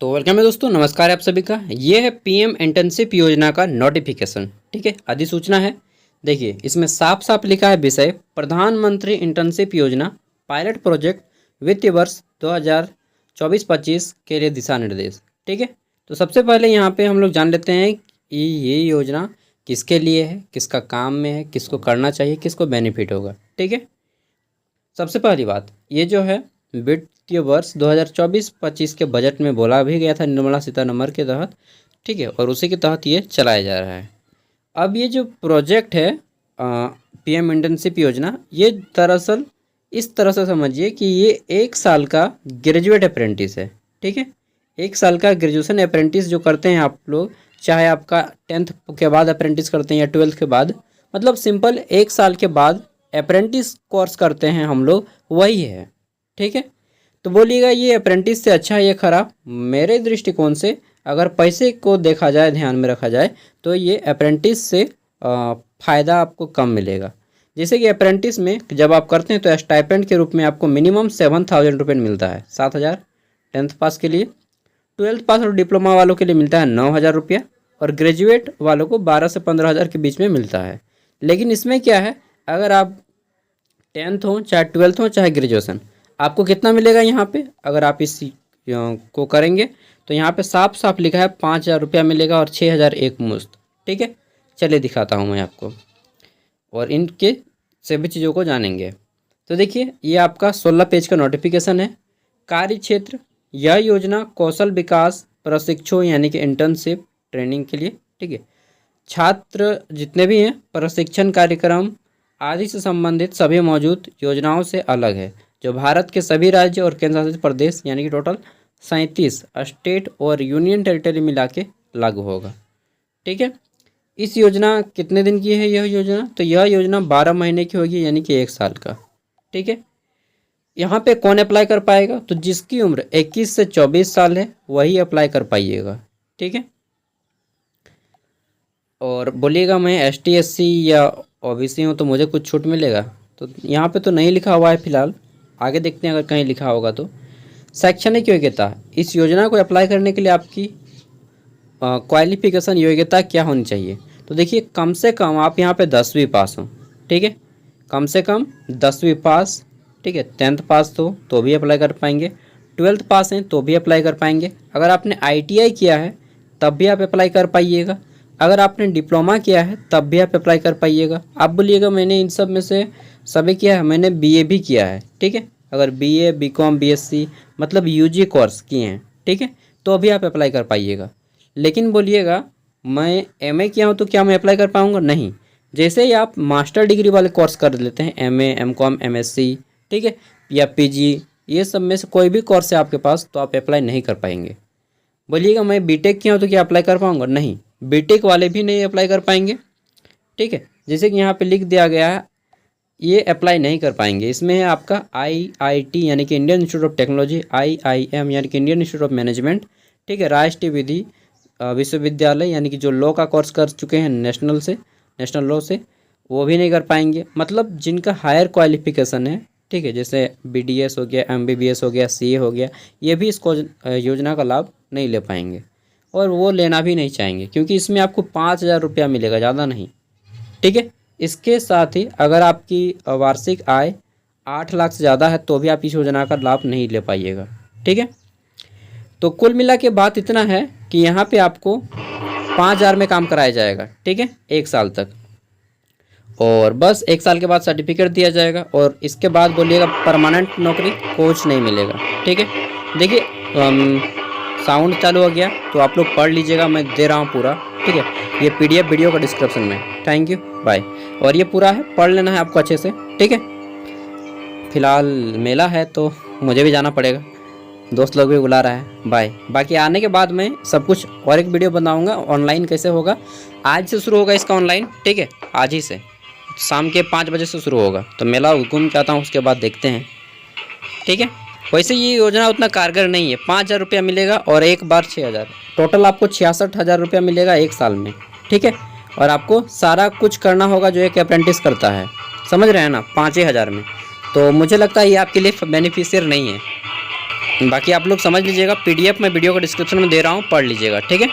तो वेलकम है दोस्तों, नमस्कार आप सभी का। ये है पीएम इंटर्नशिप योजना का नोटिफिकेशन। ठीक है, अधिसूचना है। देखिए इसमें साफ साफ लिखा है विषय प्रधानमंत्री इंटर्नशिप योजना पायलट प्रोजेक्ट वित्तीय वर्ष 2024-25 के लिए दिशा निर्देश। ठीक है, तो सबसे पहले यहाँ पे हम लोग जान लेते हैं कि ये योजना किसके लिए है, किसका काम में है, किसको करना चाहिए, किसको बेनिफिट होगा। ठीक है, सबसे पहली बात, ये जो है वित्तीय वर्ष 2024-25 के बजट में बोला भी गया था निर्मला सीतारमण के तहत। ठीक है, और उसी के तहत ये चलाया जा रहा है। अब ये जो प्रोजेक्ट है पीएम इंटर्नशिप योजना, ये दरअसल इस तरह से समझिए कि ये 1 साल का ग्रेजुएट अप्रेंटिस है। ठीक है, 1 साल का ग्रेजुएशन अप्रेंटिस जो करते हैं आप लोग, चाहे आपका 10th के बाद अप्रेंटिस करते हैं या 12th के बाद, मतलब सिंपल 1 साल के बाद अप्रेंटिस कोर्स करते हैं हम लोग, वही है। ठीक है, तो बोलिएगा ये अप्रेंटिस से अच्छा है या ख़राब? मेरे दृष्टिकोण से अगर पैसे को देखा जाए, ध्यान में रखा जाए, तो ये अप्रेंटिस से फ़ायदा आपको कम मिलेगा। जैसे कि अप्रेंटिस में जब आप करते हैं तो स्टाइपेंड के रूप में आपको मिनिमम 7,000 रुपये मिलता है, 7,000 10th पास के लिए। 12th पास और डिप्लोमा वालों के लिए मिलता है 9,000 रुपया, और ग्रेजुएट वालों को 12 से 15,000 के बीच में मिलता है। लेकिन इसमें क्या है, अगर आप 10th हो, चाहे 12th हो, चाहे ग्रेजुएशन, आपको कितना मिलेगा यहाँ पे? अगर आप इस को करेंगे तो यहाँ पे साफ साफ लिखा है 5,000 रुपया मिलेगा और 6,000 एक मुश्त। ठीक है, चलिए दिखाता हूँ मैं आपको, और इनके सभी चीज़ों को जानेंगे। तो देखिए ये आपका 16 पेज का नोटिफिकेशन है। कार्य क्षेत्र, यह योजना कौशल विकास प्रशिक्षु यानी कि इंटर्नशिप ट्रेनिंग के लिए। ठीक है, छात्र जितने भी हैं, प्रशिक्षण कार्यक्रम आदि से संबंधित सभी मौजूद योजनाओं से अलग है, जो भारत के सभी राज्य और केंद्र शासित प्रदेश यानी कि टोटल 37 स्टेट और यूनियन टेरिटरी मिला के लागू होगा। ठीक है, इस योजना कितने दिन की है यह योजना? तो यह योजना 12 महीने की होगी, यानी कि 1 साल का। ठीक है, यहाँ पे कौन अप्लाई कर पाएगा? तो जिसकी उम्र 21 से 24 साल है वही अप्लाई कर पाइएगा। ठीक है, और बोलिएगा मैं ST SC या OBC हूँ तो मुझे कुछ छूट मिलेगा? तो यहाँ पे तो नहीं लिखा हुआ है फिलहाल, आगे देखते हैं अगर कहीं लिखा होगा तो। शैक्षणिक योग्यता, इस योजना को अप्लाई करने के लिए आपकी क्वालिफिकेशन योग्यता क्या होनी चाहिए? तो देखिए कम से कम आप यहाँ पे 10वीं पास हो। ठीक है, कम से कम 10वीं पास। ठीक है, 10th पास तो भी अप्लाई कर पाएंगे, 12th पास हैं तो भी अप्लाई कर पाएंगे। अगर आपने ITI किया है तब भी आप अप्लाई कर पाइएगा। अगर आपने डिप्लोमा किया है तब भी आप अप्लाई कर पाइएगा। आप बोलिएगा मैंने इन सब में से सभी किया है, मैंने BA भी किया है। ठीक है, अगर BA BCom BSc मतलब UG कोर्स किए हैं, ठीक है, तो अभी आप अप्लाई कर पाइएगा। लेकिन बोलिएगा मैं MA किया हूँ तो क्या मैं अप्लाई कर पाऊँगा? नहीं। जैसे ही आप मास्टर डिग्री वाले कोर्स कर लेते हैं, MA MCom MSc, ठीक है, या PG, ये सब में से कोई भी कोर्स है आपके पास, तो आप अप्लाई नहीं कर पाएंगे। बोलिएगा मैं BTech किया हूँ तो क्या अप्लाई कर पाऊँगा? नहीं, BTech वाले भी नहीं अप्लाई कर पाएंगे। ठीक है, जैसे कि यहाँ पे लिख दिया गया है, ये अप्लाई नहीं कर पाएंगे। इसमें है आपका IIT यानी कि Indian institute of technology, IIM यानी कि इंडियन इंस्टीट्यूट ऑफ मैनेजमेंट, ठीक है, राष्ट्रीय विधि विश्वविद्यालय यानी कि जो लॉ का कोर्स कर चुके हैं नेशनल लॉ से, वो भी नहीं कर पाएंगे। मतलब जिनका हायर क्वालिफिकेशन है, ठीक है, जैसे BDS हो गया, MBBS हो गया, CA हो गया, ये भी इसको योजना का लाभ नहीं ले पाएंगे, और वो लेना भी नहीं चाहेंगे, क्योंकि इसमें आपको 5,000 रुपया मिलेगा, ज़्यादा नहीं। ठीक है, इसके साथ ही अगर आपकी वार्षिक आय 8 लाख से ज़्यादा है तो भी आप इस योजना का लाभ नहीं ले पाइएगा। ठीक है, तो कुल मिला के बात इतना है कि यहाँ पे आपको 5,000 में काम कराया जाएगा। ठीक है, 1 साल तक, और बस 1 साल के बाद सर्टिफिकेट दिया जाएगा, और इसके बाद बोलिएगा परमानेंट नौकरी कुछ नहीं मिलेगा। ठीक है, देखिए साउंड चालू हो गया तो आप लोग पढ़ लीजिएगा, मैं दे रहा हूँ पूरा। ठीक है, ये PDF वीडियो का डिस्क्रिप्शन में। Thank you, bye. और ये पूरा है, पढ़ लेना है आपको अच्छे से। ठीक है, फिलहाल मेला है तो मुझे भी जाना पड़ेगा, दोस्त लोग भी बुला रहा है। बाय। बाकी आने के बाद मैं सब कुछ और एक वीडियो बनाऊंगा, ऑनलाइन कैसे होगा। आज से शुरू होगा इसका ऑनलाइन। ठीक है, आज ही से शाम के 5 बजे से शुरू होगा, तो मेला घूम के आता हूँ, उसके बाद देखते हैं। ठीक है, वैसे ये योजना उतना कारगर नहीं है। 5,000 रुपया मिलेगा और एक बार 6,000, टोटल आपको 66,000 रुपया मिलेगा 1 साल में। ठीक है, और आपको सारा कुछ करना होगा जो एक अप्रेंटिस करता है, समझ रहे हैं ना, 5,000 में। तो मुझे लगता है ये आपके लिए बेनिफिशियर नहीं है। बाकी आप लोग समझ लीजिएगा, PDF मैं वीडियो को डिस्क्रिप्शन में दे रहा हूँ, पढ़ लीजिएगा, ठीक है।